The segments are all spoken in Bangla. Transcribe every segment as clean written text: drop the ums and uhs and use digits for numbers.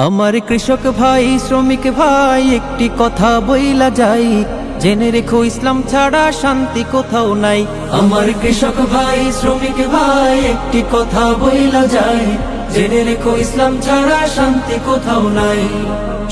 আমার কৃষক ভাই শ্রমিক ভাই একটি কথা বইলা যাই, জেনে রেখো ইসলাম ছাড়া শান্তি কোথাও নাই। আমার কৃষক ভাই শ্রমিক ভাই একটি কথা বইলা যাই, জেনে রেখো ইসলাম ছাড়া শান্তি কোথাও নাই।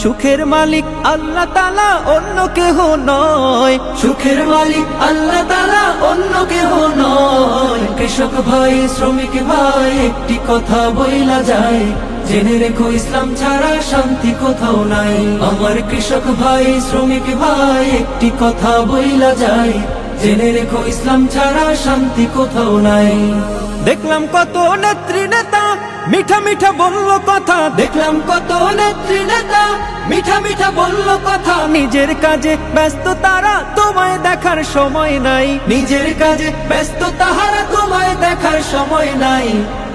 সুখের মালিক আল্লাহ তাআলা অন্য কেহ নয়, সুখের মালিক আল্লাহ তাআলা অন্য কেহ নয়। কৃষক ভাই শ্রমিক ভাই একটি কথা বইলা যায়, জেনে রেখো ইসলাম ছাড়া শান্তি কোথাও নাই। আমার কৃষক ভাই শ্রমিক ভাই একটি কথা বইলা যায়, জেনে রেখো ইসলাম ছাড়া শান্তি কোথাও নাই। দেখলাম কত নেত্রী নেতা মিঠা মিঠা বলল কথা, দেখলাম কত নেত্রী নেতা মিঠা মিঠা বলল কথা। নিজের কাজে ব্যস্ত তারা তোমায় দেখার সময় নাই, নিজের কাজে ব্যস্ত তাহারা তোমায় দেখার সময় নাই।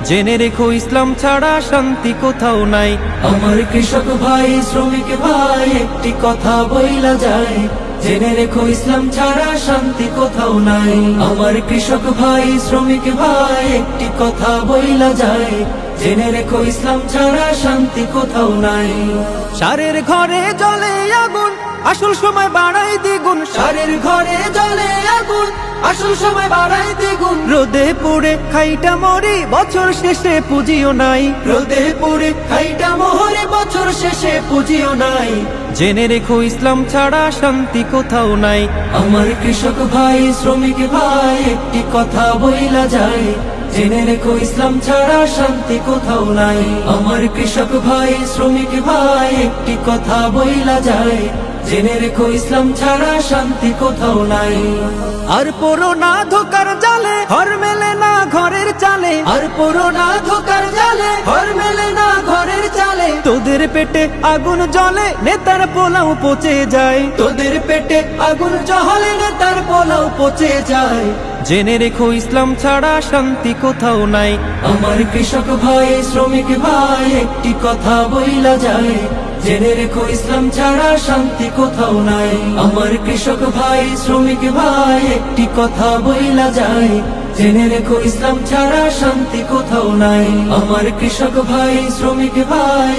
জেনে রেখো ইসলাম ছাড়া শান্তি কোথাও নাই। আমার কৃষক ভাই শ্রমিক ভাই একটি কথা বইলা যায়, জেনে রেখো ইসলাম ছাড়া শান্তি কোথাও নাই। আমার কৃষক ভাই শ্রমিক ভাই একটি কথা বইলা যায়, জেনে রেখো ইসলাম ছাড়া শান্তি কোথাও নাই। সারের ঘরে জ্বলে আগুন আসল সময় বাড়াই দ্বিগুণ, সারের ঘরে জ্বলে আগুন আসল সময় বাড়াই দ্বিগুণ। রোদে পুড়ে খাইটা মরি বছর শেষে পুঁজিও নাই, রোদে পুড়ে খাইটা মরে বছর শেষে পুঁজিও নাই। জেনে রেখো ইসলাম ছাড়া শান্তি কোথাও নাই। আমার কৃষক ভাই শ্রমিক ভাই একটি কথা বইলা যায়, জেনে রেখো ইসলাম ছাড়া শান্তি কোথাও নাই। আমার কৃষক ভাই শ্রমিক ভাই একটি কথা বইলা যায়, জেনে রেখো ইসলাম ছাড়া শান্তি কোথাও নাই। আর পড়ো না ধোকার জালে ঘর মেলে না ঘরের চালে, আর পড়ো না ধোকার জালে ঘর মেলে না ঘরের চালে। তোদের পেটে আগুন জ্বলে নেতার পোলাও পচে যায়, তোদের পেটে আগুন জ্বলে নেতার পোলাও পচে যায়। জেনে রেখো ইসলাম ছাড়া শান্তি কোথাও নাই। আমার কৃষক ভাই শ্রমিক ভাই একটি কথা বইলা যায়, জেনে রেখো ইসলাম ছাড়া শান্তি কোথাও নাই। আমার কৃষক ভাই শ্রমিক ভাই একটি কথা বইলা যায়, জেনে রেখো ইসলাম ছাড়া শান্তি কোথাও নাই। আমার কৃষক ভাই শ্রমিক ভাই